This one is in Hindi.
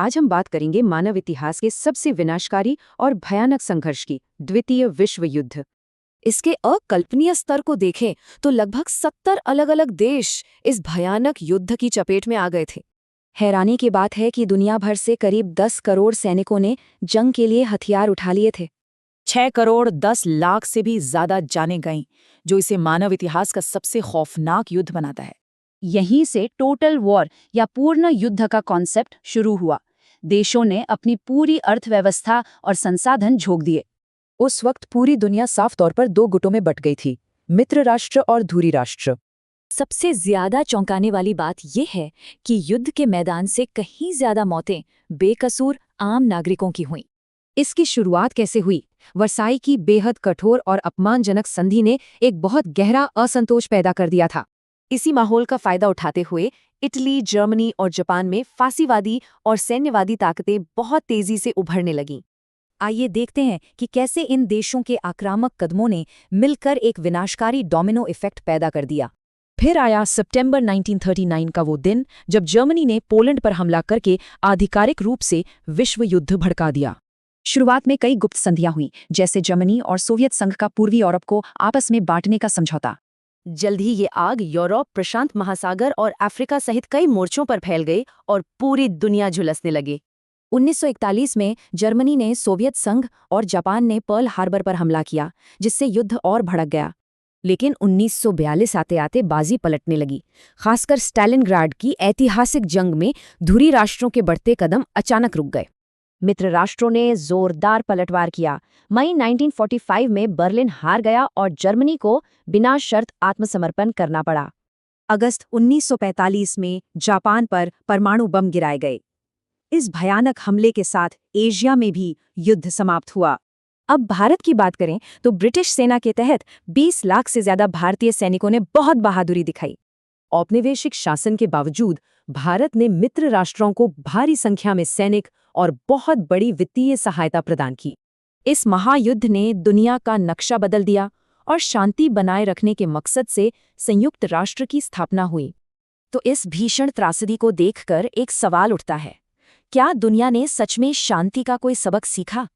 आज हम बात करेंगे मानव इतिहास के सबसे विनाशकारी और भयानक संघर्ष की, द्वितीय विश्व युद्ध। इसके अकल्पनीय स्तर को देखें तो लगभग 70 अलग-अलग देश इस भयानक युद्ध की चपेट में आ गए थे। हैरानी की बात है कि दुनिया भर से करीब 10 करोड़ सैनिकों ने जंग के लिए हथियार उठा लिए थे। 6 करोड़ 10 लाख से भी ज्यादा जानें गईं, जो इसे मानव इतिहास का सबसे खौफनाक युद्ध बनाता है। यहीं से टोटल वॉर या पूर्ण युद्ध का कॉन्सेप्ट शुरू हुआ। देशों ने अपनी पूरी अर्थव्यवस्था और संसाधन झोंक दिए। उस वक्त पूरी दुनिया साफ तौर पर दो गुटों में बट गई थी, मित्र राष्ट्र और धुरी राष्ट्र। सबसे ज्यादा चौंकाने वाली बात यह है कि युद्ध के मैदान से कहीं ज्यादा मौतें बेकसूर आम नागरिकों की हुईं। इसकी शुरुआत कैसे हुई? वर्साई की बेहद कठोर और अपमानजनक संधि ने एक बहुत गहरा असंतोष पैदा कर दिया था। इसी माहौल का फायदा उठाते हुए इटली, जर्मनी और जापान में फासीवादी और सैन्यवादी ताकतें बहुत तेजी से उभरने लगीं। आइए देखते हैं कि कैसे इन देशों के आक्रामक कदमों ने मिलकर एक विनाशकारी डोमिनो इफेक्ट पैदा कर दिया। फिर आया सितंबर 1939 का वो दिन जब जर्मनी ने पोलैंड पर हमला करके आधिकारिक रूप से विश्व युद्ध भड़का दिया। शुरुआत में कई गुप्त संधियां हुईं, जैसे जर्मनी और सोवियत संघ का पूर्वी यूरोप को आपस में बांटने का समझौता। जल्द ही ये आग यूरोप, प्रशांत महासागर और अफ्रीका सहित कई मोर्चों पर फैल गई और पूरी दुनिया झुलसने लगी। 1941 में जर्मनी ने सोवियत संघ और जापान ने पर्ल हार्बर पर हमला किया, जिससे युद्ध और भड़क गया। लेकिन 1942 आते आते बाजी पलटने लगी। खासकर स्टालिनग्राड की ऐतिहासिक जंग में धुरी राष्ट्रों के बढ़ते कदम अचानक रुक गए। मित्र राष्ट्रों ने जोरदार पलटवार किया। मई 1945 में बर्लिन हार गया और जर्मनी को बिना शर्त आत्मसमर्पण करना पड़ा। अगस्त 1945 में जापान पर परमाणु बम गिराए गए। इस भयानक हमले के साथ एशिया में भी युद्ध समाप्त हुआ। अब भारत की बात करें तो ब्रिटिश सेना के तहत 20 लाख से ज्यादा भारतीय सैनिकों ने बहुत बहादुरी दिखाई। औपनिवेशिक शासन के बावजूद भारत ने मित्र राष्ट्रों को भारी संख्या में सैनिक और बहुत बड़ी वित्तीय सहायता प्रदान की। इस महायुद्ध ने दुनिया का नक्शा बदल दिया और शांति बनाए रखने के मकसद से संयुक्त राष्ट्र की स्थापना हुई। तो इस भीषण त्रासदी को देखकर एक सवाल उठता है, क्या दुनिया ने सच में शांति का कोई सबक सीखा?